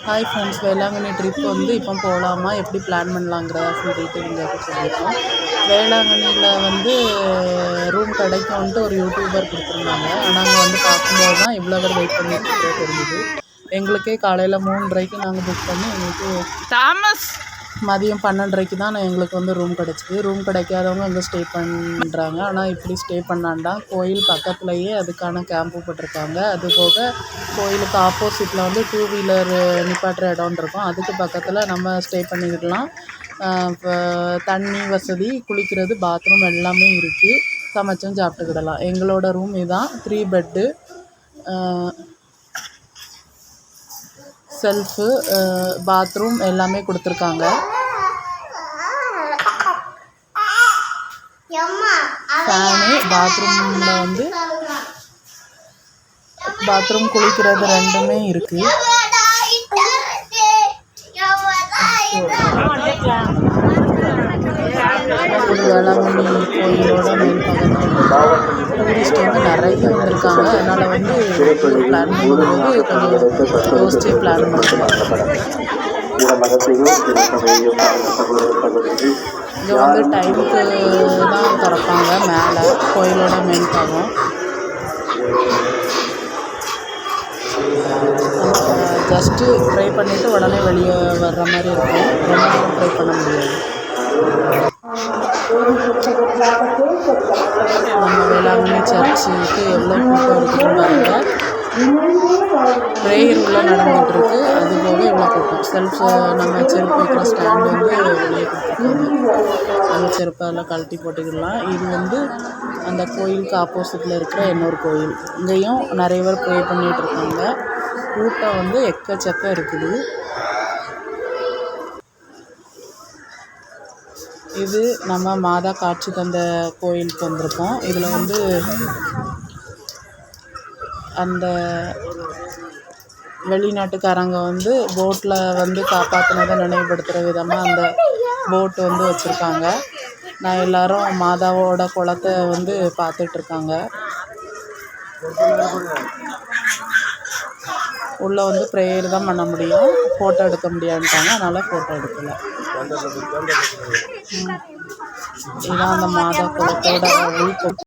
Hi friends, Velankanni trip வந்து இப்போ போகலாமா, எப்படி பிளான் பண்ணலாங்கிற ஃபுல் டீட்டெயில் இங்கே சொல்லியிருக்கோம். வேளாங்கண்ணியில் வந்து ரூம் கிடைக்கும்ன்ட்டு ஒரு யூடியூபர் கொடுத்துருந்தாங்க. நாங்கள் வந்து பார்க்கும்போது தான் இவ்வளோ பேர் வெயிட் பண்ணிட்டு தெரிஞ்சுது. எங்களுக்கே காலையில் 3:30க்கு நாங்கள் புக் பண்ணி எங்களுக்கு மதியம் 12:30க்கு தான் எங்களுக்கு வந்து ரூம் கிடச்சிது. ரூம் கிடைக்காதவங்க அங்கே ஸ்டே பண்ணுறாங்க. ஆனால் இப்படி ஸ்டே பண்ணாண்டா கோயில் பக்கத்துலேயே அதுக்கான கேம்ப்பு போட்டிருக்காங்க. அதுபோக கோயிலுக்கு ஆப்போசிட்டில் வந்து 2 வீலர் நிப்பாட்டுற இடம் இருக்கும். அதுக்கு பக்கத்தில் நம்ம ஸ்டே பண்ணிக்கிடலாம். இப்போ தண்ணி வசதி, குளிக்கிறது, பாத்ரூம் எல்லாமே இருக்குது. சமைச்சும் சாப்பிட்டுக்கிடலாம். எங்களோட ரூம் இதுதான். 3 பெட்டு, செல்ஃபு, பாத்ரூம் எல்லாமே கொடுத்துருக்காங்க. ஃபேனு, பாத்ரூமில் வந்து பாத்ரூம் குளிக்கிறது ரெண்டுமே இருக்குது. வேளாங்கண்ணி கோயிலோட மெயின் பக்கத்தில் டூரிஸ்ட் வந்து நிறைய வந்திருக்காங்க. அதனால் வந்து பிளான் பண்ணும்போது கொஞ்சம் யோசிச்சு பிளான் பண்ணுறாங்க. இங்கே வந்து டைமுக்கு தான் திறப்பாங்க. மேலே கோயிலோட மெயின் பாகம். ஜஸ்ட்டு ட்ரை பண்ணிவிட்டு உடனே வெளியே வர்ற மாதிரி இருக்கும். ரொம்ப நேரம் ட்ரை பண்ண முடியாது. நம்ம வேளாங்கண்ணி சர்ச்சுக்கு எவ்வளோ கூட்டம் இருக்குதுன்னு பாருங்கள். ப்ரேயர் உள்ளே நடந்துகிட்ருக்கு. அதுபோக எவ்வளோ கூட்டம். நம்ம செருப்பு வைக்கிற ஸ்டாண்டு வந்து வெளியே கொடுத்துருக்காங்க. அந்த செருப்பை அதில் கழட்டி போட்டுக்கிடலாம். இது வந்து அந்த கோயிலுக்கு ஆப்போசிட்டில் இருக்கிற இன்னொரு கோயில். இங்கேயும் நிறைய பேர் ப்ரே பண்ணிகிட்ருக்காங்க. கூட்டம் வந்து எக்கச்சக்கம் இருக்குது. இது நம்ம மாதா காட்சி தந்த கோயிலுக்கு வந்திருக்கோம். இதில் வந்து அந்த வெளிநாட்டுக்காரங்க வந்து போட்டில் வந்து காப்பாற்றினதை நினைவுபடுத்துகிற விதமாக அந்த போட்டு வந்து வச்சுருக்காங்க. நான் எல்லோரும் மாதாவோட குளத்தை வந்து பார்த்துட்ருக்காங்க. உள்ளே வந்து ப்ரேயர் தான் பண்ண முடியும், ஃபோட்டோ எடுக்க முடியாதுட்டாங்க. அதனால் ஃபோட்டோ எடுக்கலை. இதுதான் அந்த மாதா குளத்தோட உள்பக்கம்.